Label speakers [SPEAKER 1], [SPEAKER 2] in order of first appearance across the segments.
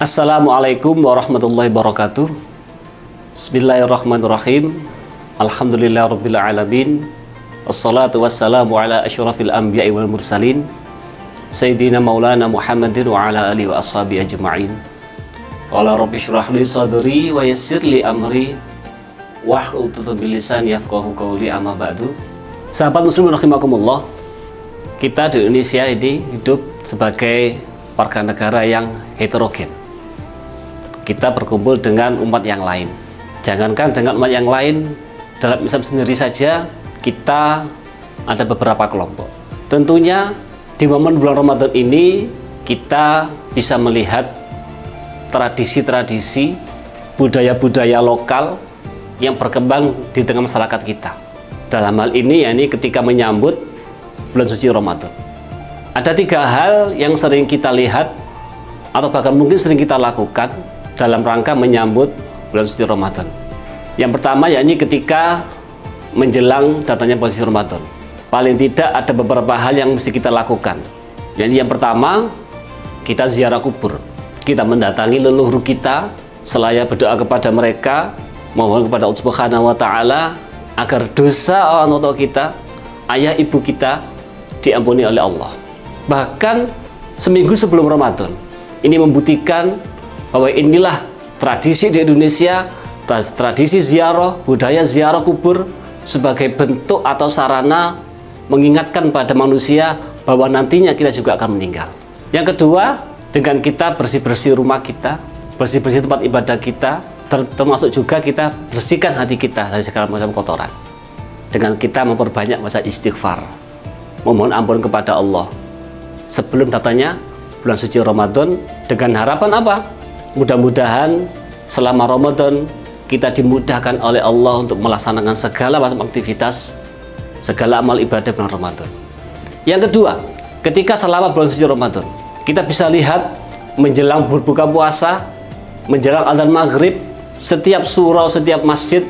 [SPEAKER 1] Assalamualaikum warahmatullahi wabarakatuh. Bismillahirrahmanirrahim. Alhamdulillahirabbil alamin. Wassalatu wassalamu ala asyrafil anbiya'i wal mursalin Sayyidina Maulana Muhammadin wa ala alihi wa ashabihi ajma'in. Qala rabbi shrah li sadri wa yassir li amri wahlul 'uqdatam min lisani yafqahu qawli, amma ba'du. Sahabat muslimin rahimakumullah, kita di Indonesia ini hidup sebagai warga negara yang heterogen. Kita berkumpul dengan umat yang lain. Jangankan dengan umat yang lain, dalam Islam sendiri saja kita ada beberapa kelompok. Tentunya di momen bulan Ramadan ini kita bisa melihat tradisi-tradisi, budaya-budaya lokal yang berkembang di tengah masyarakat kita. Dalam hal ini yakni ketika menyambut bulan suci Ramadan. Ada 3 hal yang sering kita lihat atau bahkan mungkin sering kita lakukan dalam rangka menyambut bulan suci Ramadan. Yang pertama yakni ketika menjelang datangnya bulan suci Ramadan. Paling tidak ada beberapa hal yang mesti kita lakukan. Yakni yang pertama, kita ziarah kubur. Kita mendatangi leluhur kita seraya berdoa kepada mereka, mohon kepada Allah Subhanahu wa taala agar dosa orang tua kita, ayah ibu kita diampuni oleh Allah. Bahkan seminggu sebelum Ramadan, ini membuktikan bahwa inilah tradisi di Indonesia, tradisi ziarah, budaya ziarah kubur sebagai bentuk atau sarana mengingatkan pada manusia bahwa nantinya kita juga akan meninggal. Yang kedua, dengan kita bersih-bersih rumah kita, bersih-bersih tempat ibadah kita, termasuk juga kita bersihkan hati kita dari segala macam kotoran. Dengan kita memperbanyak baca istighfar, memohon ampun kepada Allah sebelum datangnya bulan suci Ramadan, dengan harapan apa? Mudah-mudahan selama Ramadan kita dimudahkan oleh Allah untuk melaksanakan segala macam aktivitas, segala amal ibadah bulan Ramadan. Yang kedua, ketika selama bulan suci Ramadan, kita bisa lihat menjelang berbuka puasa, menjelang adzan maghrib, setiap surau, setiap masjid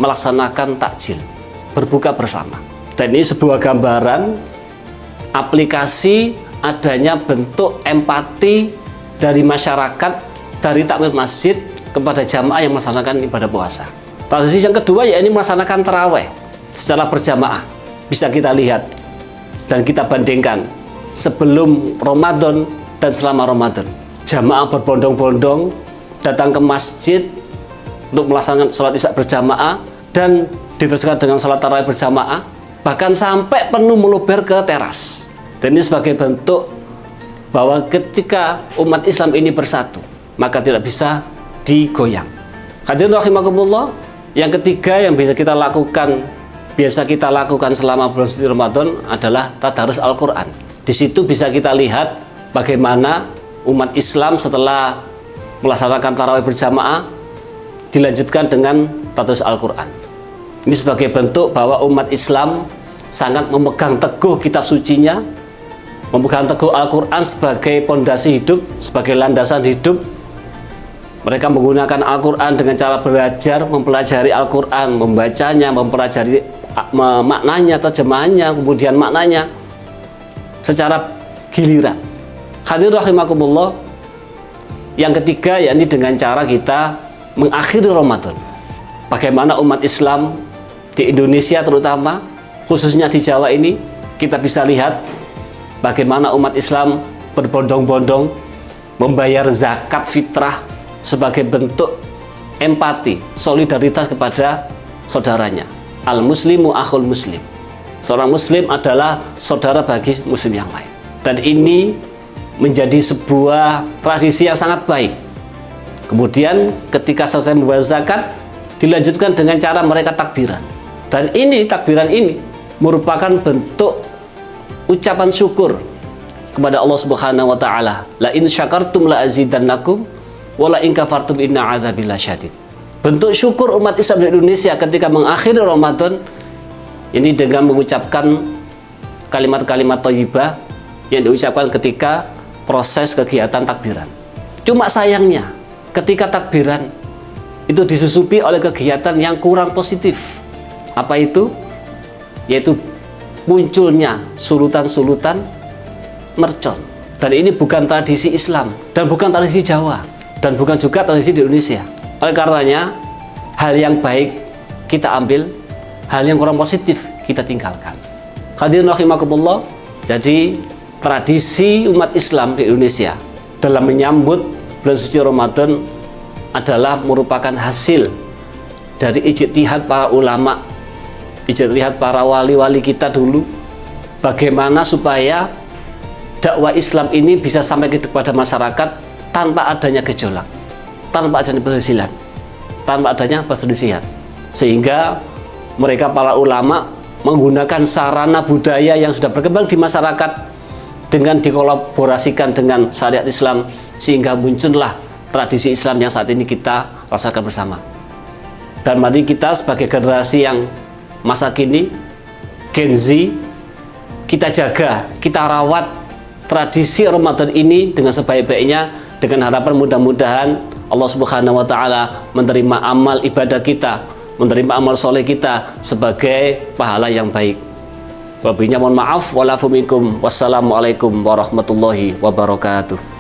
[SPEAKER 1] melaksanakan takjil, berbuka bersama. Dan ini sebuah gambaran aplikasi adanya bentuk empati dari masyarakat, dari takmir masjid kepada jamaah yang melaksanakan ibadah puasa. Tradisi yang kedua yaitu melaksanakan taraweh secara berjamaah. Bisa kita lihat dan kita bandingkan sebelum Ramadan dan selama Ramadan. Jamaah berbondong-bondong datang ke masjid untuk melaksanakan sholat isya berjamaah dan diteruskan dengan sholat tarawih berjamaah, bahkan sampai penuh meluber ke teras. Dan ini sebagai bentuk bahwa ketika umat Islam ini bersatu, maka tidak bisa digoyang. Hadirin rahimakumullah, yang ketiga yang bisa kita lakukan, biasa kita lakukan selama bulan suci Ramadan adalah tadarus Al-Quran. Di situ bisa kita lihat bagaimana umat Islam setelah melaksanakan tarawih berjamaah dilanjutkan dengan tadarus Al-Quran. Ini sebagai bentuk bahwa umat Islam sangat memegang teguh kitab sucinya, memegang teguh Al-Quran sebagai pondasi hidup, sebagai landasan hidup. Mereka menggunakan Al-Quran dengan cara belajar, mempelajari Al-Quran, membacanya, mempelajari maknanya, terjemahannya, kemudian maknanya secara giliran. Hadirin rahimakumullah, yang ketiga yakni dengan cara kita mengakhiri Ramadan. Bagaimana umat Islam di Indonesia terutama, khususnya di Jawa ini, kita bisa lihat bagaimana umat Islam berbondong-bondong membayar zakat fitrah sebagai bentuk empati, solidaritas kepada saudaranya. Al-muslimu akhul muslim. Seorang muslim adalah saudara bagi muslim yang lain. Dan ini menjadi sebuah tradisi yang sangat baik. Kemudian ketika selesai membayar zakat, dilanjutkan dengan cara mereka takbiran. Dan ini takbiran ini merupakan bentuk ucapan syukur kepada Allah Subhanahu wa taala. La in syakartum la azidannakum wa la in kafartum inna adzabi lasyadid. Bentuk syukur umat Islam di Indonesia ketika mengakhiri Ramadan ini dengan mengucapkan kalimat-kalimat thayyibah yang diucapkan ketika proses kegiatan takbiran. Cuma sayangnya ketika takbiran itu disusupi oleh kegiatan yang kurang positif. Apa itu? Yaitu munculnya sulutan-sulutan mercon. Dan ini bukan tradisi Islam dan bukan tradisi Jawa. dan bukan juga tradisi di Indonesia. Oleh karenanya, hal yang baik kita ambil, hal yang kurang positif kita tinggalkan. Hadirin rahimakumullah. Jadi tradisi umat Islam di Indonesia dalam menyambut bulan suci Ramadan adalah merupakan hasil dari ijtihad para ulama, ijtihad para wali-wali kita dulu, bagaimana supaya dakwah Islam ini bisa sampai kepada masyarakat tanpa adanya gejolak, tanpa adanya perselisihan, sehingga mereka para ulama menggunakan sarana budaya yang sudah berkembang di masyarakat dengan dikolaborasikan dengan syariat Islam, sehingga muncullah tradisi Islam yang saat ini kita rasakan bersama. Dan mari kita sebagai generasi yang masa kini, Gen Z, kita jaga, kita rawat tradisi Ramadan ini dengan sebaik-baiknya, dengan harapan mudah-mudahan Allah Subhanahu wa Ta'ala menerima amal ibadah kita, menerima amal soleh kita sebagai pahala yang baik. Wabillahi mohon maaf, walafu minkum, wassalamualaikum warahmatullahi wabarakatuh.